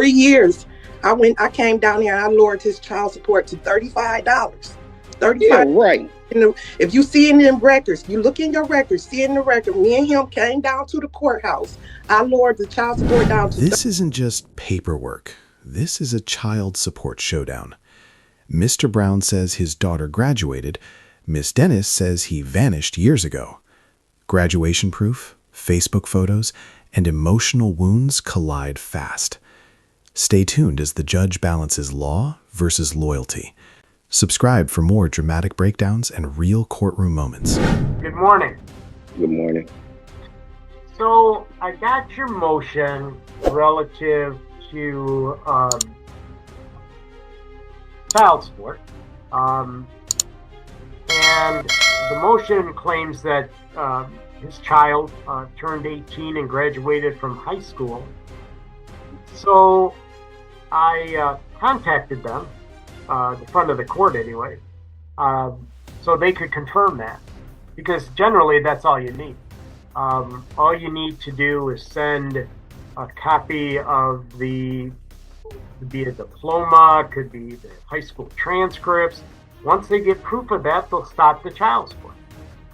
3 years. I came down here and I lowered his child support to $35. Yeah, 35. right. If you see in them records, you look in your records, see in the record, me and him came down to the courthouse. I lowered the child support down to This isn't just paperwork. This is a child support showdown. Mr. Brown says his daughter graduated. Miss Dennis says he vanished years ago. Graduation proof, Facebook photos, and emotional wounds collide fast. Stay tuned as the judge balances law versus loyalty. Subscribe for more dramatic breakdowns and real courtroom moments. Good morning. Good morning. So I got your motion relative to child support. And the motion claims that his child turned 18 and graduated from high school. So I contacted them, the front of the court anyway, so they could confirm that. Because generally that's all you need. All you need to do is send a copy of could be a diploma, could be the high school transcripts. Once they get proof of that, they'll stop the child support.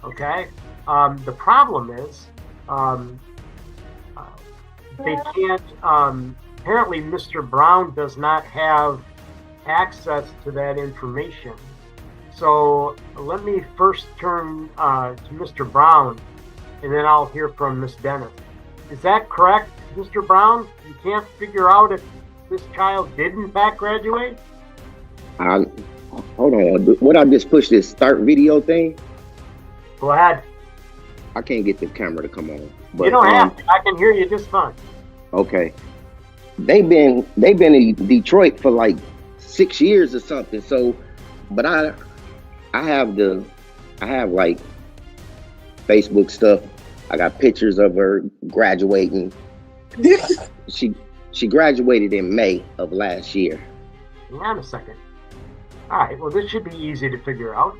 Okay? The problem is they can't, apparently Mr. Brown does not have access to that information. So let me first turn to Mr. Brown, and then I'll hear from Miss Dennis. Is that correct, Mr. Brown? You can't figure out if this child did in fact graduate? Hold on. What I just pushed this start video thing? Go ahead. I can't get the camera to come on. But, you don't have to. I can hear you just fine. Okay. They've been in Detroit for like 6 years or something. So, but I have like Facebook stuff. I got pictures of her graduating. She graduated in May of last year. Hang on a second. All right. Well, this should be easy to figure out.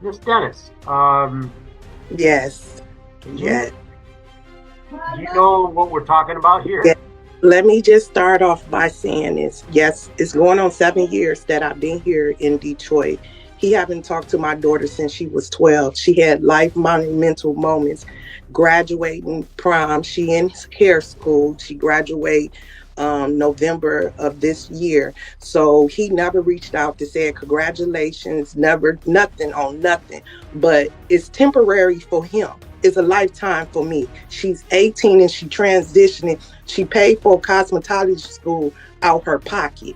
Miss Dennis. yes. Yes. Do you know what we're talking about here? Yes. Let me just start off by saying this. Yes, it's going on 7 years that I've been here in Detroit. He haven't talked to my daughter since she was 12. She had life monumental moments. Graduating prom, she in hair school. She graduate November of this year. So he never reached out to say congratulations, never, nothing on nothing. But it's temporary for him. It's a lifetime for me. She's 18 and she transitioning. She paid for cosmetology school out her pocket,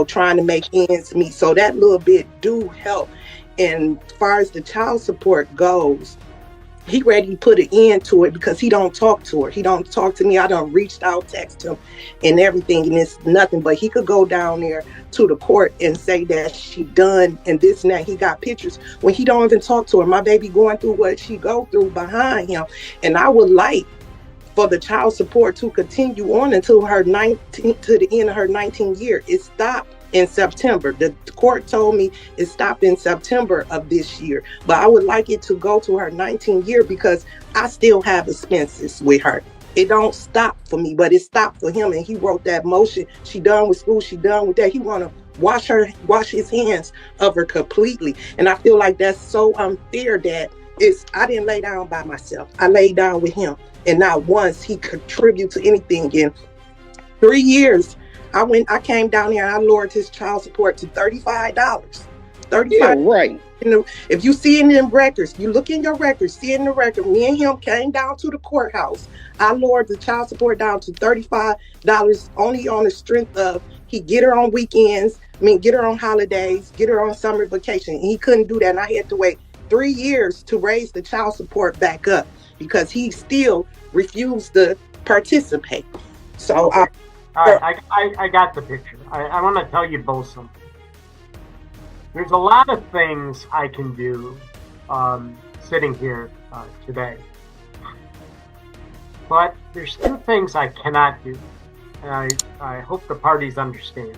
trying to make ends meet. So that little bit do help. And as far as the child support goes, he ready to put an end to it because he don't talk to her. He don't talk to me. I done reached out, text him and everything, and it's nothing. But he could go down there to the court and say that she done and this and that. He got pictures when he don't even talk to her. My baby going through what she go through behind him. And I would like for the child support to continue on until to the end of her 19th year. It stopped in September. The court told me it stopped in September of this year, but I would like it to go to her 19th year because I still have expenses with her. It don't stop for me, but it stopped for him, and he wrote that motion. She done with school, she done with that. He want to wash his hands of her completely, and I feel like that's so unfair that I didn't lay down by myself. I laid down with him, and not once he contribute to anything. In 3 years, I came down here and I lowered his child support to $35. $35. Yeah, right. If you see in them records, you look in your records, see in the record, me and him came down to the courthouse. I lowered the child support down to $35 only on the strength of he get her on weekends, get her on holidays, get her on summer vacation. And he couldn't do that, and I had to wait 3 years to raise the child support back up because he still refused to participate. So okay. All right, I got the picture. I want to tell you both something. There's a lot of things I can do sitting here today. But there's two things I cannot do. And I hope the parties understand.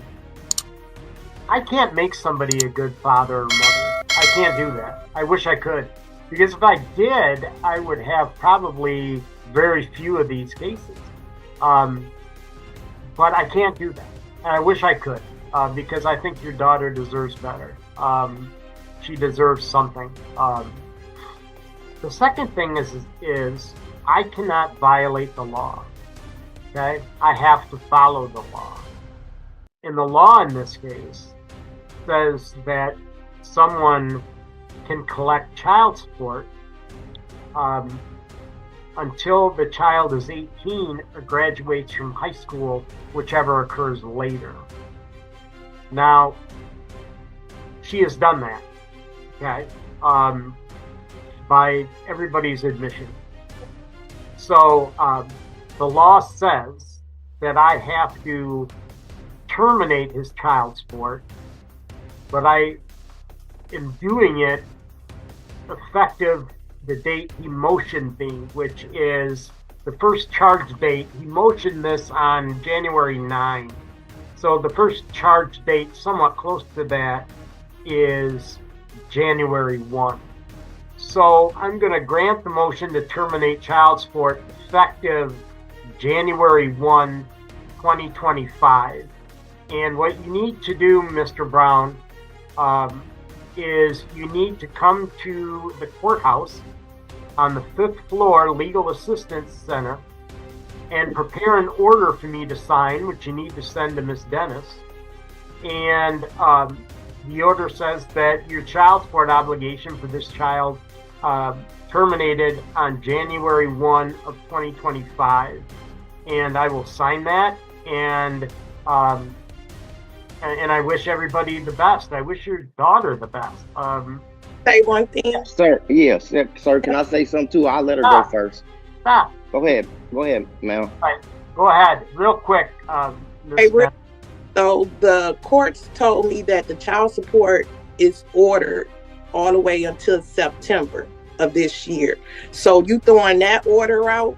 I can't make somebody a good father or mother. I can't do that. I wish I could. Because if I did, I would have probably very few of these cases. But I can't do that. And I wish I could, because I think your daughter deserves better. She deserves something. The second thing is I cannot violate the law. Okay? I have to follow the law. And the law in this case says that someone can collect child support until the child is 18 or graduates from high school, whichever occurs later. Now, she has done that, okay, by everybody's admission. So the law says that I have to terminate his child support, but I am doing it effective the date he motioned me, which is the first charge date. He motioned this on January 9. So the first charge date, somewhat close to that, is January 1. So I'm going to grant the motion to terminate child support effective January 1, 2025. And what you need to do, Mr. Brown, is you need to come to the courthouse on the 5th floor Legal Assistance Center and prepare an order for me to sign, which you need to send to Miss Dennis. And the order says that your child support obligation for this child terminated on January 1 of 2025. And I will sign that, and I wish everybody the best. I wish your daughter the best. Say one thing. Sir, yes, sir. Can I say something too? I'll let her go first. Stop. Go ahead, ma'am. All right. Go ahead, real quick. Hey, so the courts told me that the child support is ordered all the way until September of this year. So you throwing that order out?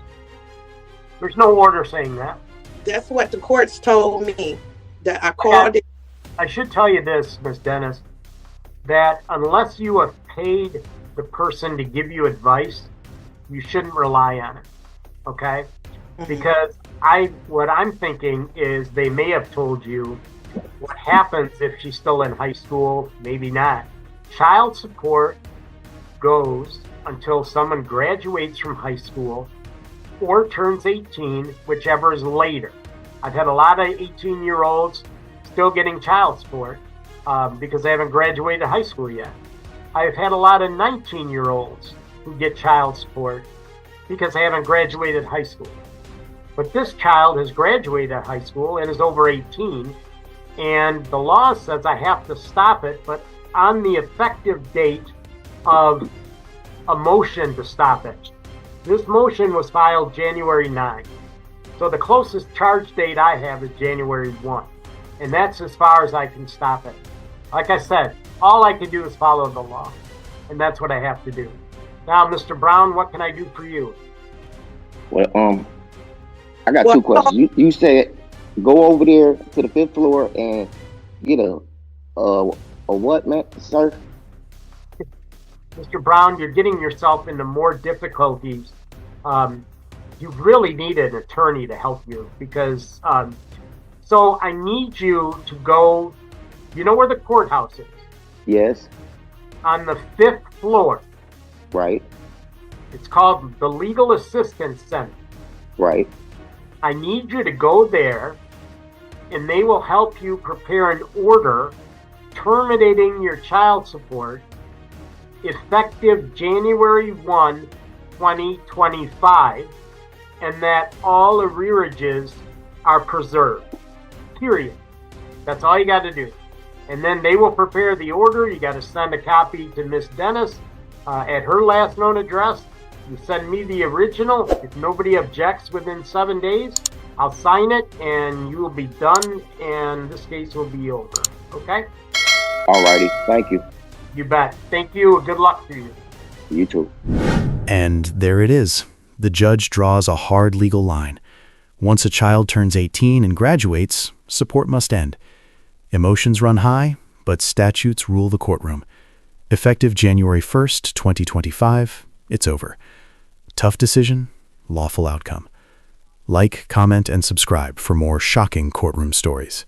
There's no order saying that. That's what the courts told me. That I called it. I should tell you this, Miss Dennis, that unless you have paid the person to give you advice, you shouldn't rely on it. Okay? Because what I'm thinking is they may have told you what happens if she's still in high school, maybe not. Child support goes until someone graduates from high school or turns 18, whichever is later. I've had a lot of 18-year-olds still getting child support because they haven't graduated high school yet. I've had a lot of 19-year-olds who get child support because they haven't graduated high school. But this child has graduated high school and is over 18, and the law says I have to stop it, but on the effective date of a motion to stop it. This motion was filed January 9. So the closest charge date I have is January 1. And that's as far as I can stop it. Like I said, all I can do is follow the law. And that's what I have to do. Now, Mr. Brown, what can I do for you? Well, I got two questions. You said go over there to the 5th floor and get a what, man, sir? Mr. Brown, you're getting yourself into more difficulties. You really need an attorney to help you because, so I need you to go, you know where the courthouse is? Yes. On the 5th floor. Right. It's called the Legal Assistance Center. Right. I need you to go there and they will help you prepare an order terminating your child support effective January 1, 2025, and that all arrearages are preserved. Period. That's all you got to do. And then they will prepare the order. You got to send a copy to Miss Dennis at her last known address. You send me the original. If nobody objects within 7 days, I'll sign it and you will be done and this case will be over. Okay? Alrighty. Thank you. You bet. Thank you. Good luck to you. You too. And there it is. The judge draws a hard legal line. Once a child turns 18 and graduates, support must end. Emotions run high, but statutes rule the courtroom. Effective January 1st, 2025, it's over. Tough decision, lawful outcome. Like, comment, and subscribe for more shocking courtroom stories.